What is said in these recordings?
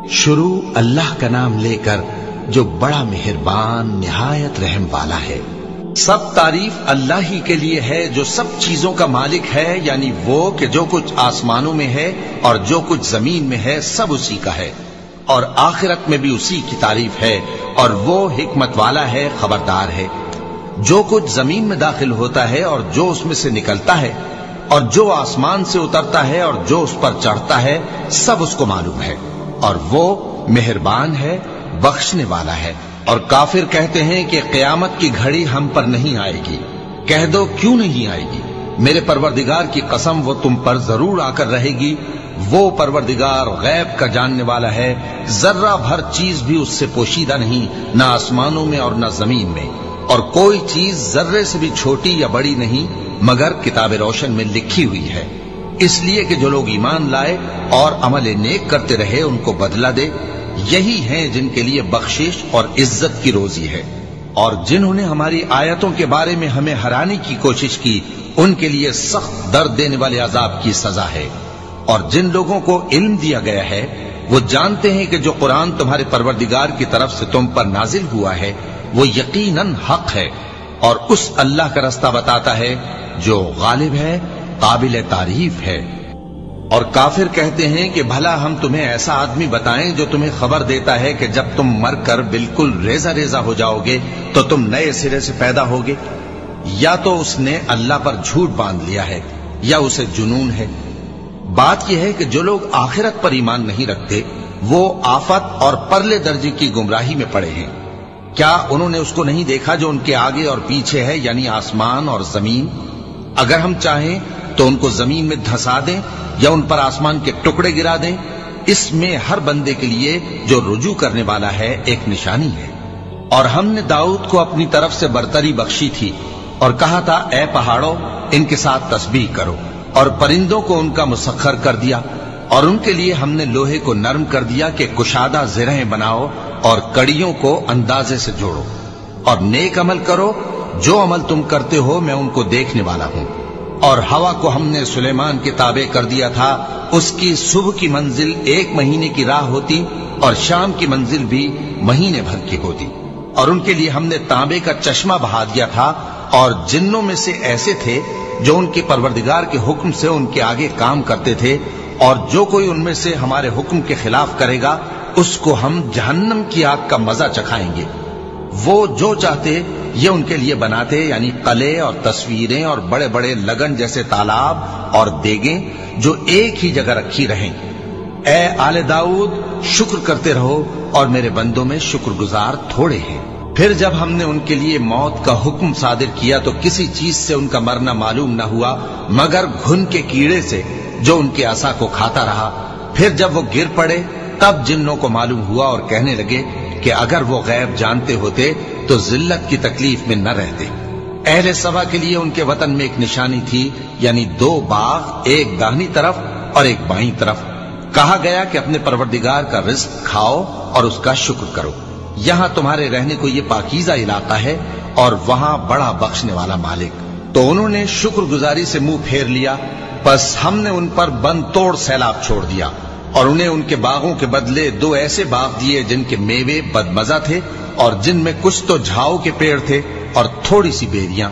شروع اللہ کا نام لے کر جو بڑا مہربان نہایت رحم والا ہے۔ سب تعریف اللہ ہی کے لیے ہے جو سب چیزوں کا مالک ہے، یعنی وہ کہ جو کچھ آسمانوں میں ہے اور جو کچھ زمین میں ہے سب اسی کا ہے، اور آخرت میں بھی اسی کی تعریف ہے، اور وہ حکمت والا ہے، خبردار ہے۔ جو کچھ زمین میں داخل ہوتا ہے اور جو اس میں سے نکلتا ہے، اور جو آسمان سے اترتا ہے اور جو اس پر چڑھتا ہے، سب اس کو معلوم ہے، اور وہ مہربان ہے، بخشنے والا ہے۔ اور کافر کہتے ہیں کہ قیامت کی گھڑی ہم پر نہیں آئے گی۔ کہہ دو کیوں نہیں آئے گی؟ میرے پروردگار کی قسم وہ تم پر ضرور آ کر رہے گی۔ وہ پروردگار غیب کا جاننے والا ہے، ذرہ بھر چیز بھی اس سے پوشیدہ نہیں، نہ آسمانوں میں اور نہ زمین میں، اور کوئی چیز ذرے سے بھی چھوٹی یا بڑی نہیں مگر کتاب روشن میں لکھی ہوئی ہے، اس لیے کہ جو لوگ ایمان لائے اور عمل نیک کرتے رہے ان کو بدلہ دے۔ یہی ہیں جن کے لیے بخشش اور عزت کی روزی ہے، اور جنہوں نے ہماری آیتوں کے بارے میں ہمیں ہرانے کی کوشش کی ان کے لیے سخت درد دینے والے عذاب کی سزا ہے۔ اور جن لوگوں کو علم دیا گیا ہے وہ جانتے ہیں کہ جو قرآن تمہارے پروردگار کی طرف سے تم پر نازل ہوا ہے وہ یقیناً حق ہے، اور اس اللہ کا رستہ بتاتا ہے جو غالب ہے، قابل تعریف ہے۔ اور کافر کہتے ہیں کہ بھلا ہم تمہیں ایسا آدمی بتائیں جو تمہیں خبر دیتا ہے کہ جب تم مر کر بالکل ریزہ ریزہ ہو جاؤ گے تو تم نئے سرے سے پیدا ہوگے؟ یا تو اس نے اللہ پر جھوٹ باندھ لیا ہے یا اسے جنون ہے۔ بات یہ ہے کہ جو لوگ آخرت پر ایمان نہیں رکھتے وہ آفت اور پرلے درجے کی گمراہی میں پڑے ہیں۔ کیا انہوں نے اس کو نہیں دیکھا جو ان کے آگے اور پیچھے ہے، یعنی آسمان اور زمین؟ اگر ہم چاہیں تو ان کو زمین میں دھسا دیں یا ان پر آسمان کے ٹکڑے گرا دیں، اس میں ہر بندے کے لیے جو رجوع کرنے والا ہے ایک نشانی ہے۔ اور ہم نے داؤد کو اپنی طرف سے برتری بخشی تھی اور کہا تھا اے پہاڑوں ان کے ساتھ تسبیح کرو، اور پرندوں کو ان کا مسخر کر دیا، اور ان کے لیے ہم نے لوہے کو نرم کر دیا کہ کشادہ زرہیں بناؤ اور کڑیوں کو اندازے سے جوڑو، اور نیک عمل کرو، جو عمل تم کرتے ہو میں ان کو دیکھنے والا ہوں۔ اور ہوا کو ہم نے سلیمان کے تابع کر دیا تھا، اس کی صبح کی منزل 1 مہینے کی راہ ہوتی اور شام کی منزل بھی مہینے بھر کی ہوتی۔ اور ان کے لیے ہم نے تانبے کا چشمہ بہا دیا تھا، اور جنوں میں سے ایسے تھے جو ان کے پروردگار کے حکم سے ان کے آگے کام کرتے تھے، اور جو کوئی ان میں سے ہمارے حکم کے خلاف کرے گا اس کو ہم جہنم کی آگ کا مزہ چکھائیں گے۔ وہ جو چاہتے یہ ان کے لیے بناتے، یعنی قلعے اور تصویریں اور بڑے بڑے لگن جیسے تالاب اور دیگیں جو ایک ہی جگہ رکھی رہیں۔ اے آل داؤد شکر کرتے رہو، اور میرے بندوں میں شکر گزار تھوڑے ہیں۔ پھر جب ہم نے ان کے لیے موت کا حکم صادر کیا تو کسی چیز سے ان کا مرنا معلوم نہ ہوا مگر گھن کے کیڑے سے جو ان کے عصا کو کھاتا رہا۔ پھر جب وہ گر پڑے تب جنوں کو معلوم ہوا اور کہنے لگے کہ اگر وہ غیب جانتے ہوتے تو ذلت کی تکلیف میں نہ رہتے۔ اہل سبا کے لیے ان کے وطن میں ایک نشانی تھی، یعنی 2 باغ، ایک داہنی طرف اور ایک بائیں طرف۔ کہا گیا کہ اپنے پروردگار کا رزق کھاؤ اور اس کا شکر کرو، یہاں تمہارے رہنے کو یہ پاکیزہ علاقہ ہے اور وہاں بڑا بخشنے والا مالک۔ تو انہوں نے شکر گزاری سے منہ پھیر لیا، پس ہم نے ان پر بند توڑ سیلاب چھوڑ دیا، اور انہیں ان کے باغوں کے بدلے 2 ایسے باغ دیے جن کے میوے بدمزہ تھے اور جن میں کچھ تو جھاؤ کے پیڑ تھے اور تھوڑی سی بیریاں۔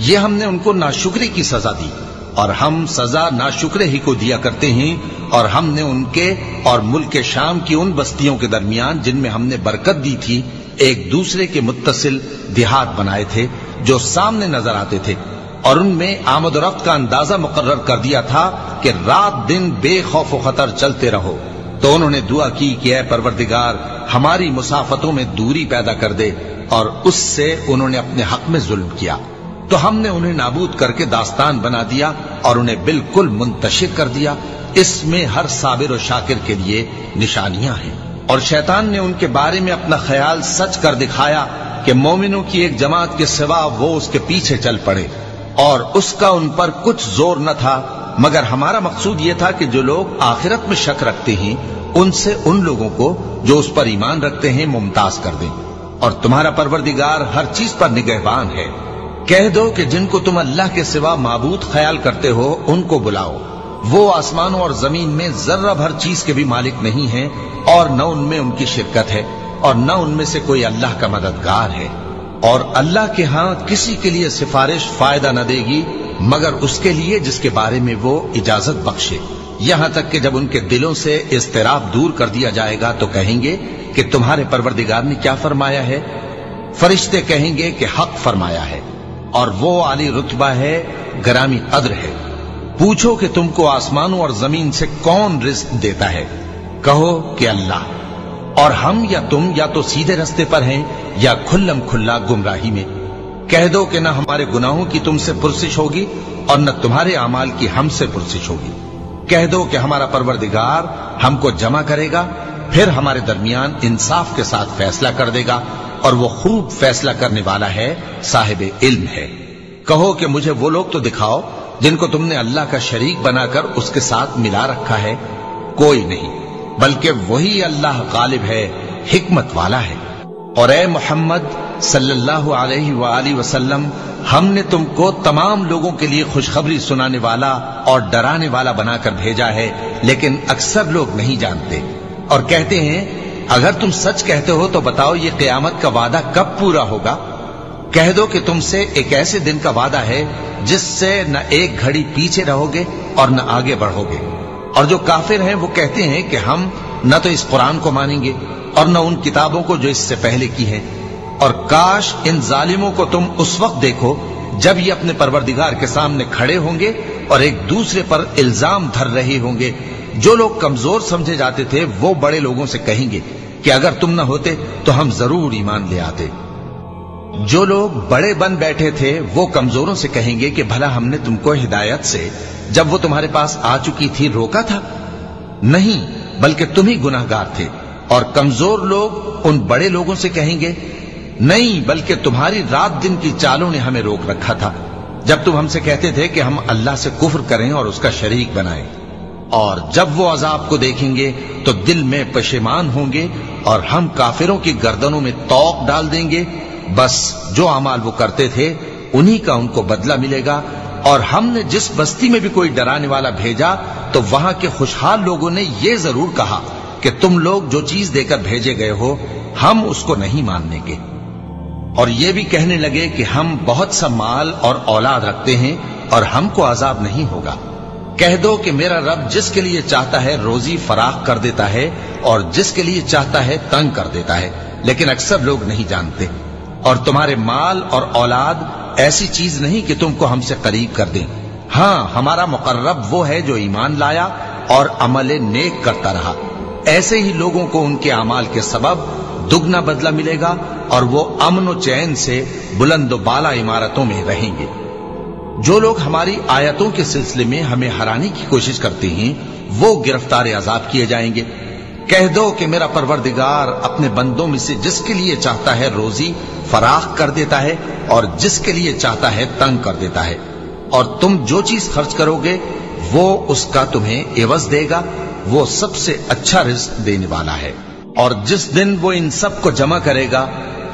یہ ہم نے ان کو ناشکری کی سزا دی، اور ہم سزا ناشکرے ہی کو دیا کرتے ہیں۔ اور ہم نے ان کے اور ملک شام کی ان بستیوں کے درمیان جن میں ہم نے برکت دی تھی ایک دوسرے کے متصل دیہات بنائے تھے جو سامنے نظر آتے تھے، اور ان میں آمد و رفت کا اندازہ مقرر کر دیا تھا کہ رات دن بے خوف و خطر چلتے رہو۔ تو انہوں نے دعا کی کہ اے پروردگار ہماری مسافتوں میں دوری پیدا کر دے، اور اس سے انہوں نے اپنے حق میں ظلم کیا تو ہم نے انہیں نابود کر کے داستان بنا دیا اور انہیں بالکل منتشر کر دیا۔ اس میں ہر صابر و شاکر کے لیے نشانیاں ہیں۔ اور شیطان نے ان کے بارے میں اپنا خیال سچ کر دکھایا کہ مومنوں کی ایک جماعت کے سوا وہ اس کے پیچھے چل پڑے، اور اس کا ان پر کچھ زور نہ تھا، مگر ہمارا مقصود یہ تھا کہ جو لوگ آخرت میں شک رکھتے ہیں ان سے ان لوگوں کو جو اس پر ایمان رکھتے ہیں ممتاز کر دیں، اور تمہارا پروردگار ہر چیز پر نگہبان ہے۔ کہہ دو کہ جن کو تم اللہ کے سوا معبود خیال کرتے ہو ان کو بلاؤ، وہ आसमानों और जमीन में जर्रा भर चीज के भी मालिक नहीं हैं और न उनमें उनकी शिरकत है और न उनमें से कोई अल्लाह का मददगार है। और अल्लाह के हां किसी के लिए सिफारिश फायदा न देगी मगर उसके लिए जिसके बारे में वो इजाजत बख्शे, यहां तक कि जब उनके दिलों से इस्तिराब दूर कर दिया जाएगा तो कहेंगे कि तुम्हारे परवरदिगार ने क्या फरमाया है। फरिश्ते कहेंगे कि हक फरमाया है और वो आली रुतबा है, गरामी कद्र है। पूछो कि तुमको आसमानों और जमीन से कौन रिज्क देता है, कहो कि अल्लाह। और हम या तुम या तो सीधे रास्ते पर हैं या खुल्लम खुल्ला गुमराही में। कह दो कि न हमारे गुनाहों की तुमसे पुरसिश होगी और न तुम्हारे अमाल की हमसे पुरसिश होगी। कह दो कि हमारा परवरदिगार हमको जमा करेगा, फिर हमारे दरमियान इंसाफ के साथ फैसला कर देगा और वो खूब फैसला करने वाला है, साहिब इल्म है। कहो कि मुझे वो लोग तो दिखाओ जिनको तुमने अल्लाह का शरीक बनाकर उसके साथ मिला रखा है। कोई नहीं, बल्कि वही अल्लाह गालिब है, हिकमत वाला है। और ए मोहम्मद सल्लल्लाहु अलैहि वसल्लम, हमने तुमको तमाम लोगों के लिए खुशखबरी सुनाने वाला और डराने वाला बनाकर भेजा है, लेकिन अक्सर लोग नहीं जानते और कहते हैं अगर तुम सच कहते हो तो बताओ ये क़यामत का वादा कब पूरा होगा। कह दो कि तुमसे एक ऐसे दिन का वादा है जिससे न एक घड़ी पीछे रहोगे और न आगे बढ़ोगे। और जो काफिर हैं वो कहते हैं कि हम न तो इस कुरान को मानेंगे और न उन किताबों को जो इससे पहले की हैं। और काश इन जालिमों को तुम उस वक्त देखो जब ये अपने परवरदिगार के सामने खड़े होंगे और एक दूसरे पर इल्जाम धर रहे होंगे। जो लोग कमजोर समझे जाते थे वो बड़े लोगों से कहेंगे कि अगर तुम न होते तो हम जरूर ईमान ले आते। जो लोग बड़े बन बैठे थे वो कमजोरों से कहेंगे कि भला हमने तुमको हिदायत से जब वो तुम्हारे पास आ चुकी थी रोका था? नहीं, बल्कि तुम ही गुनाहगार थे। और कमजोर लोग उन बड़े लोगों से कहेंगे नहीं, बल्कि तुम्हारी रात दिन की चालों ने हमें रोक रखा था जब तुम हमसे कहते थे कि हम अल्लाह से कुफ्र करें और उसका शरीक बनाएं। और जब वो अजाब को देखेंगे तो दिल में पशेमान होंगे और हम काफिरों की गर्दनों में तौक डाल देंगे। बस जो अमाल वो करते थे उन्हीं का उनको बदला मिलेगा। और हमने जिस बस्ती में भी कोई डराने वाला भेजा तो वहां के खुशहाल लोगों ने ये जरूर कहा कि तुम लोग जो चीज देकर भेजे गए हो हम उसको नहीं मानेंगे। और ये भी कहने लगे कि हम बहुत सा माल और औलाद रखते हैं और हमको अजाब नहीं होगा। कह दो कि मेरा रब जिसके लिए चाहता है रोजी फराख कर देता है और जिसके लिए चाहता है तंग कर देता है, लेकिन अक्सर लोग नहीं जानते। और तुम्हारे माल और औलाद ऐसी चीज नहीं कि तुमको हमसे करीब कर दें। हाँ, हमारा मुकर्रब वो है जो ईमान लाया और अमल नेक करता रहा। ऐसे ही लोगों को उनके अमाल के सबब दुगना बदला मिलेगा और वो अमन और चैन से बुलंद बाला इमारतों में रहेंगे। जो लोग हमारी आयतों के सिलसिले में हमें हराने की कोशिश करते हैं वो गिरफ्तार अजाब किए जाएंगे। कह दो कि मेरा परवरदिगार अपने बंदों में से जिसके लिए चाहता है रोजी फराख कर देता है और जिसके लिए चाहता है तंग कर देता है। और तुम जो चीज खर्च करोगे वो उसका तुम्हें एवज देगा। वो सबसे अच्छा रिज्क देने वाला है। और जिस दिन वो इन सब को जमा करेगा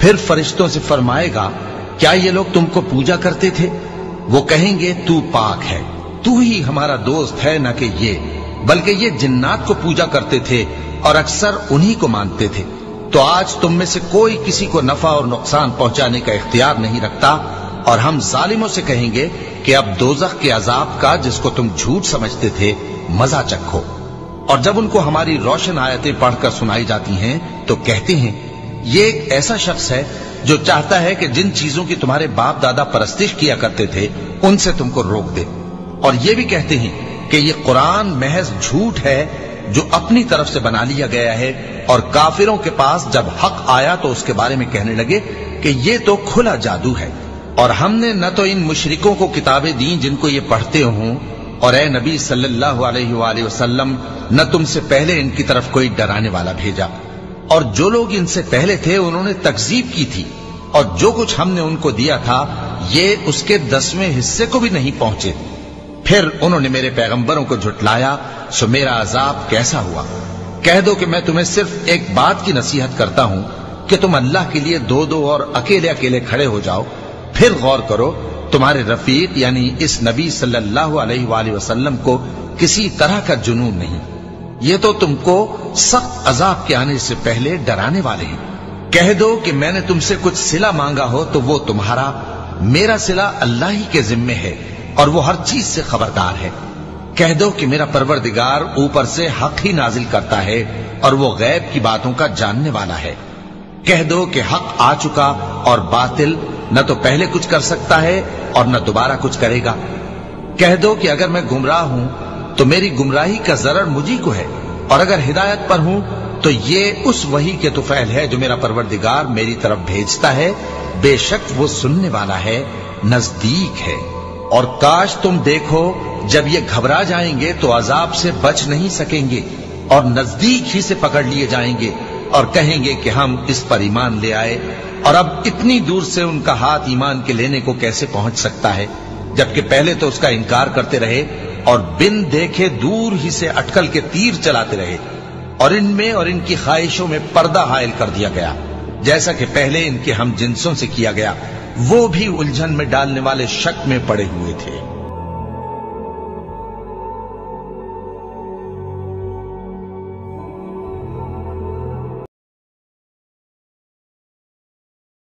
फिर फरिश्तों से फरमाएगा क्या ये लोग तुमको पूजा करते थे? वो कहेंगे तू पाक है, तू ही हमारा दोस्त है, न कि ये, बल्कि ये जिन्नात को पूजा करते थे और अक्सर उन्हीं को मानते थे। तो आज तुम में से कोई किसी को नफा और नुकसान पहुंचाने का इख्तियार नहीं रखता। और हम जालिमों से कहेंगे कि अब दोजख के अजाब का जिसको तुम झूठ समझते थे मजा चखो। और जब उनको हमारी रोशन आयतें पढ़कर सुनाई जाती हैं तो कहते हैं ये एक ऐसा शख्स है जो चाहता है कि जिन चीजों की तुम्हारे बाप दादा परस्तिश किया करते थे उनसे तुमको रोक दे। और ये भी कहते हैं कि ये कुरान महज झूठ है जो अपनी तरफ से बना लिया गया है। और काफिरों के पास जब हक आया तो उसके बारे में कहने लगे कि ये तो खुला जादू है। और हमने न तो इन मुशरिकों को किताबें दी जिनको ये पढ़ते हों, और ए नबी सल्लल्लाहु अलैहि वसल्लम न तुमसे पहले इनकी तरफ कोई डराने वाला भेजा। और जो लोग इनसे पहले थे उन्होंने तकजीब की थी और जो कुछ हमने उनको दिया था ये उसके 10वें हिस्से को भी नहीं पहुंचे। फिर उन्होंने मेरे पैगंबरों को झुटलाया, सो मेरा अजाब कैसा हुआ। कह दो कि मैं तुम्हें सिर्फ एक बात की नसीहत करता हूं कि तुम अल्लाह के लिए दो दो और अकेले अकेले खड़े हो जाओ, फिर गौर करो तुम्हारे रफीक यानी इस नबी सल्लल्लाहु अलैहि वसल्लम को किसी तरह का जुनून नहीं। ये तो तुमको सख्त अजाब के आने से पहले डराने वाले हैं। कह दो कि मैंने तुमसे कुछ सिला मांगा हो तो वो तुम्हारा, मेरा सिला अल्लाह ही के जिम्मे है और वो हर चीज से खबरदार है। कह दो कि मेरा परवरदिगार ऊपर से हक ही नाजिल करता है और वो गैब की बातों का जानने वाला है। कह दो कि हक आ चुका और बातिल न तो पहले कुछ कर सकता है और न दोबारा कुछ करेगा। कह दो कि अगर मैं गुमराह हूं तो मेरी गुमराही का जरर मुझी को है, और अगर हिदायत पर हूं तो ये उस वही के तुफैल है जो मेरा परवरदिगार मेरी तरफ भेजता है। बेशक वो सुनने वाला है, नजदीक है। और काश तुम देखो, जब ये घबरा जाएंगे तो अजाब से बच नहीं सकेंगे और नजदीक ही से पकड़ लिए जाएंगे और कहेंगे कि हम इस पर ईमान ले आए, और अब इतनी दूर से उनका हाथ ईमान के लेने को कैसे पहुंच सकता है, जबकि पहले तो उसका इनकार करते रहे और बिन देखे दूर ही से अटकल के तीर चलाते रहे, और इनमें और इनकी ख्वाहिशों में पर्दा हायल कर दिया गया, जैसा कि पहले इनके हम जिनसों से किया गया। वो भी उलझन में डालने वाले शक में पड़े हुए थे।